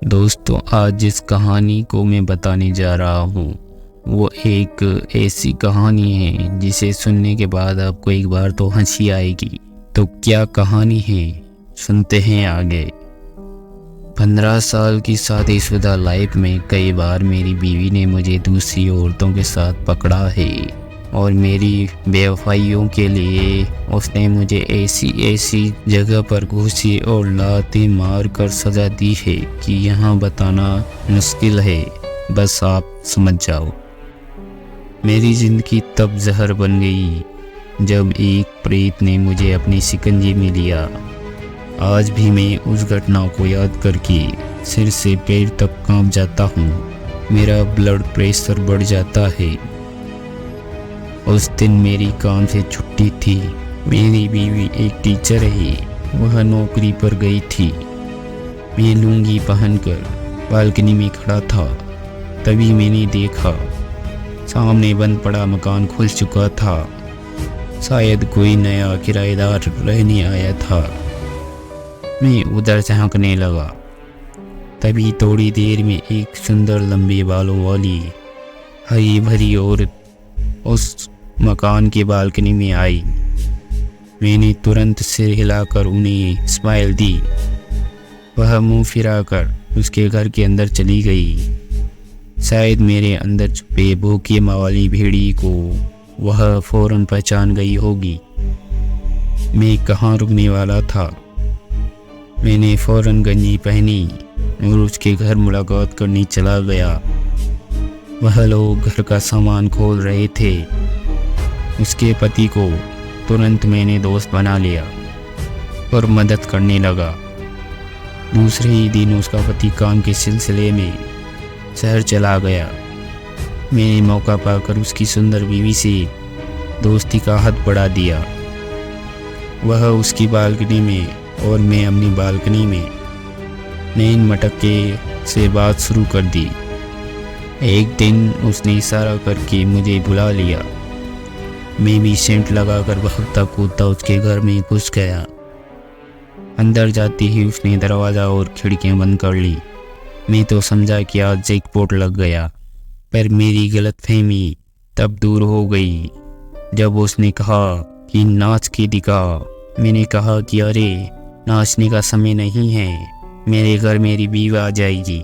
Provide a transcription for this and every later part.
दोस्तों, आज जिस कहानी को मैं बताने जा रहा हूँ वो एक ऐसी कहानी है जिसे सुनने के बाद आपको एक बार तो हंसी आएगी। तो क्या कहानी है, सुनते हैं आगे। 15 साल की शादीशुदा लाइफ में कई बार मेरी बीवी ने मुझे दूसरी औरतों के साथ पकड़ा है और मेरी बेवफाइयों के लिए उसने मुझे ऐसी जगह पर घुसी और लातें मार कर सजा दी है कि यहाँ बताना मुश्किल है, बस आप समझ जाओ। मेरी ज़िंदगी तब जहर बन गई जब एक प्रेत ने मुझे अपनी शिकंजी में लिया। आज भी मैं उस घटना को याद करके सिर से पैर तक कांप जाता हूँ। मेरा ब्लड प्रेशर बढ़ जाता है। उस दिन मेरी काम से छुट्टी थी। मेरी बीवी एक टीचर है, वह नौकरी पर गई थी। मैं लुंगी पहनकर बालकनी में खड़ा था। तभी मैंने देखा सामने बंद पड़ा मकान खुल चुका था। शायद कोई नया किराएदार रहने आया था। मैं उधर झांकने लगा। तभी थोड़ी देर में एक सुंदर लंबे बालों वाली हरी भरी औरत उस मकान की बालकनी में आई। मैंने तुरंत सिर हिलाकर उन्हें स्माइल दी। वह मुंह फिराकर उसके घर के अंदर चली गई। शायद मेरे अंदर छुपे भूखे वाली भेड़ी को वह फौरन पहचान गई होगी मैं कहाँ रुकने वाला था। मैंने फौरन गंजी पहनी और उसके घर मुलाकात करने चला गया। वह लोग घर का सामान खोल रहे थे। उसके पति को तुरंत मैंने दोस्त बना लिया और मदद करने लगा। दूसरे ही दिन उसका पति काम के सिलसिले में शहर चला गया। मैंने मौका पाकर उसकी सुंदर बीवी से दोस्ती का हाथ बढ़ा दिया। वह उसकी बालकनी में और मैं अपनी बालकनी में नैन मटके से बात शुरू कर दी। एक दिन उसने इशारा करके मुझे बुला लिया। मैं भी सेंट लगाकर भागता कूदता उसके घर में घुस गया। अंदर जाते ही उसने दरवाज़ा और खिड़कियां बंद कर ली। मैं तो समझा कि आज जैकपॉट लग गया, पर मेरी गलतफहमी तब दूर हो गई जब उसने कहा कि नाच के दिखा। मैंने कहा कि अरे, नाचने का समय नहीं है, मेरे घर मेरी बीवी आ जाएगी।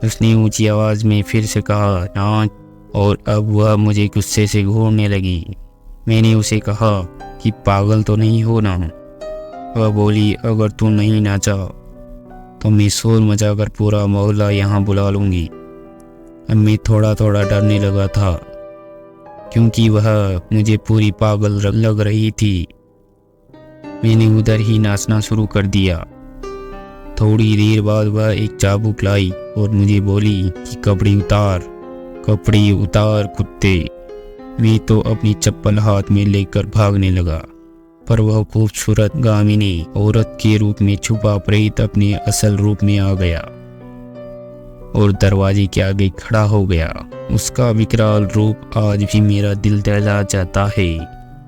उसने ऊंची आवाज़ में फिर से कहा नाच, और अब वह मुझे गुस्से से घूरने लगी। मैंने उसे कहा कि पागल तो नहीं हो ना। वह बोली अगर तू नहीं नाचा तो मैं शोर मचाकर पूरा मोहल्ला यहाँ बुला लूँगी। अब मैं थोड़ा थोड़ा डरने लगा था क्योंकि वह मुझे पूरी पागल लग रही थी। मैंने उधर ही नाचना शुरू कर दिया। थोड़ी देर बाद वह एक चाबुक लाई और मुझे बोली कि कपड़े उतार कुत्ते। मैं तो अपनी चप्पल हाथ में लेकर भागने लगा, पर वह खूबसूरत गामिनी औरत के रूप में छुपा प्रेत अपने असल रूप में आ गया और दरवाजे के आगे खड़ा हो गया। उसका विकराल रूप आज भी मेरा दिल दहला जाता है।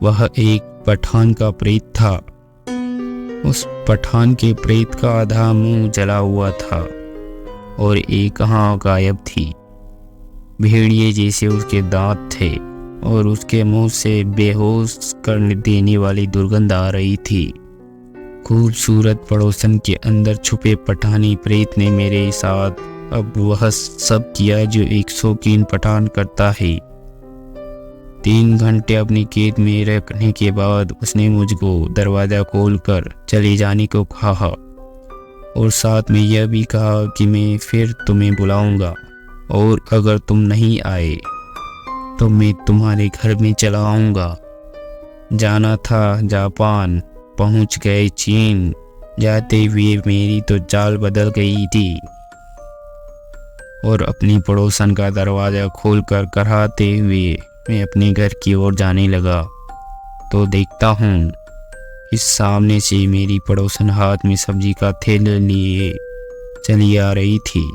वह एक पठान का प्रेत था। उस पठान के प्रेत का आधा मुंह जला हुआ था और एक आंख गायब थी। भेड़िए जैसे उसके दांत थे और उसके मुंह से बेहोश कर देने वाली दुर्गंध आ रही थी। खूबसूरत पड़ोसन के अंदर छुपे पठानी प्रेत ने मेरे साथ अब वह सब किया जो एक शौकीन पठान करता है। 3 घंटे अपनी कैद में रखने के बाद उसने मुझको दरवाज़ा खोलकर चले जाने को कहा और साथ में यह भी कहा कि मैं फिर तुम्हें बुलाऊंगा और अगर तुम नहीं आए तो मैं तुम्हारे घर में चला आऊँगा। जाना था जापान, पहुँच गए चीन। जाते हुए मेरी तो चाल बदल गई थी और अपनी पड़ोसन का दरवाज़ा खोलकर कराहते हुए मैं अपने घर की ओर जाने लगा तो देखता हूँ इस सामने से मेरी पड़ोसन हाथ में सब्जी का थैला लिए चली आ रही थी।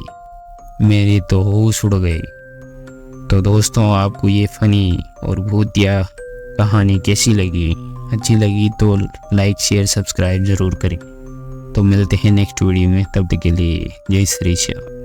मेरे तो होश उड़ गए। तो दोस्तों, आपको ये फ़नी और भूतिया कहानी कैसी लगी? अच्छी लगी तो लाइक शेयर सब्सक्राइब ज़रूर करें। तो मिलते हैं नेक्स्ट वीडियो में, तब तक के लिए जय श्री श्याम।